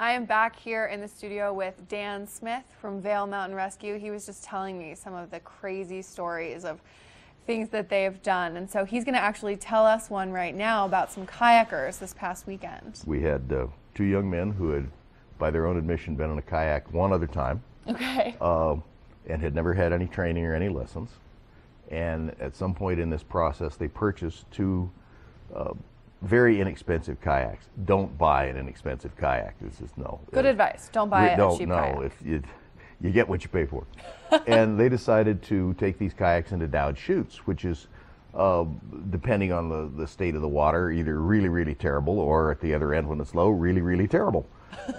I am back here in the studio with Dan Smith from Vail Mountain Rescue. He was just telling me some of the crazy stories of things that they have done. And so he's going to actually tell us one right now about some kayakers this past weekend. We had two young men who had, by their own admission, been in a kayak one other time. Okay. And had never had any training or any lessons. And at some point in this process, they purchased two very inexpensive kayaks. Don't buy an inexpensive kayak. This is no. Good advice. Don't buy a cheap kayak. No, if you get what you pay for. And they decided to take these kayaks into Dowd chutes, which is, depending on the state of the water, either really, really terrible, or at the other end when it's low, really, really terrible.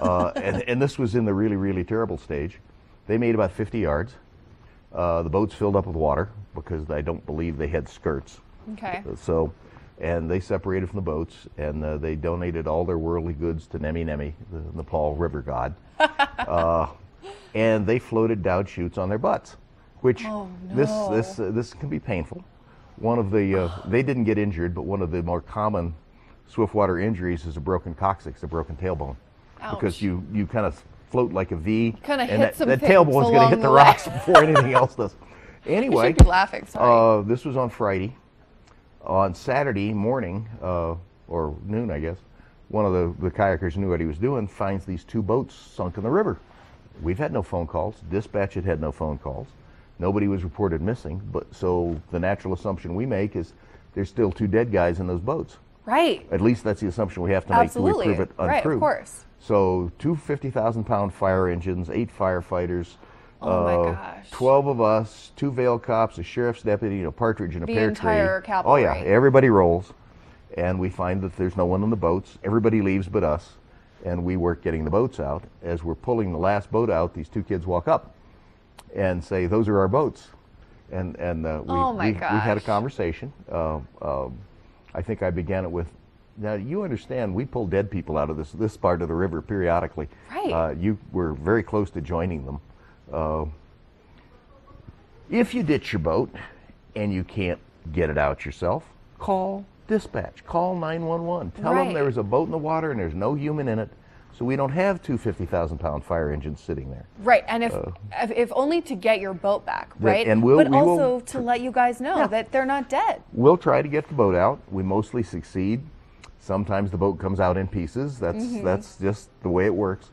And this was in the really, really terrible stage. They made about 50 yards. The boats filled up with water because I don't believe they had skirts. Okay. So, and they separated from the boats, and they donated all their worldly goods to Nemi Nemi, the Nepal river god. And they floated Dowd chutes on their butts, which this can be painful. One of the they didn't get injured, but one of the more common swiftwater injuries is a broken coccyx, a broken tailbone. Ouch. Because you kind of float like a V, kind of and hit that tailbone's going to hit the rocks before anything else does. Anyway, you should be laughing. Sorry. This was on Friday. On Saturday morning, or noon, I guess, one of the kayakers knew what he was doing, finds these two boats sunk in the river. We've had no phone calls. Dispatch had no phone calls. Nobody was reported missing. But so the natural assumption we make is there's still two dead guys in those boats. Right. At least that's the assumption we have to make. Absolutely. To prove it untrue. Right, of course. So two 50,000-pound fire engines, 8 firefighters. Oh my gosh. 12 of us, 2 Vail cops, a sheriff's deputy, a partridge in a pear tree. The entire cavalry. Oh yeah, everybody rolls. And we find that there's no one on the boats. Everybody leaves but us. And we work getting the boats out. As we're pulling the last boat out, these two kids walk up and say, "Those are our boats." And we had a conversation. I think I began it with, "Now you understand, we pull dead people out of this part of the river periodically. Right. You were very close to joining them. If you ditch your boat and you can't get it out yourself, call dispatch, call 911. Tell them there was a boat in the water and there's no human in it, so we don't have two 50,000-pound fire engines sitting there." Right, and if only to get your boat back, right? And but also to let you guys know that they're not dead. We'll try to get the boat out. We mostly succeed. Sometimes the boat comes out in pieces. That's just the way it works.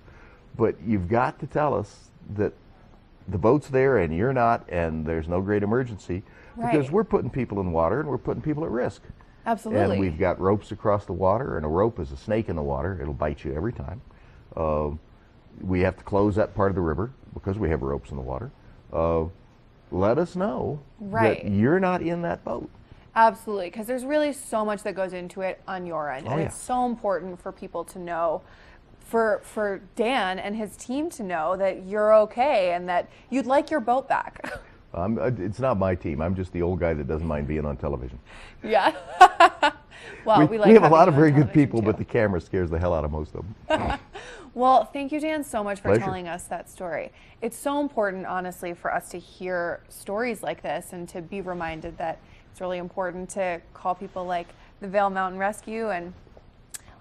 But you've got to tell us that the boat's there and you're not, and there's no great emergency, because we're putting people in water and we're putting people at risk. Absolutely. And we've got ropes across the water, and a rope is a snake in the water. It'll bite you every time. We have to close that part of the river because we have ropes in the water. Let us know that you're not in that boat. Absolutely, because there's really so much that goes into it on your end, and it's so important for people to know, for Dan and his team to know that you're okay and that you'd like your boat back. It's not my team. I'm just the old guy that doesn't mind being on television. Yeah. Well, we have a lot of very good people, but the camera scares the hell out of most of them. Well, thank you, Dan, so much for Pleasure. telling us that story. It's so important, honestly, for us to hear stories like this and to be reminded that it's really important to call people like the Vail Mountain Rescue and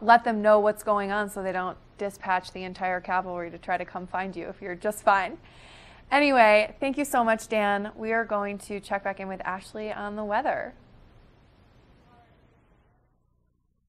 let them know what's going on so they don't dispatch the entire cavalry to try to come find you if you're just fine. Anyway, thank you so much, Dan. We are going to check back in with Ashley on the weather.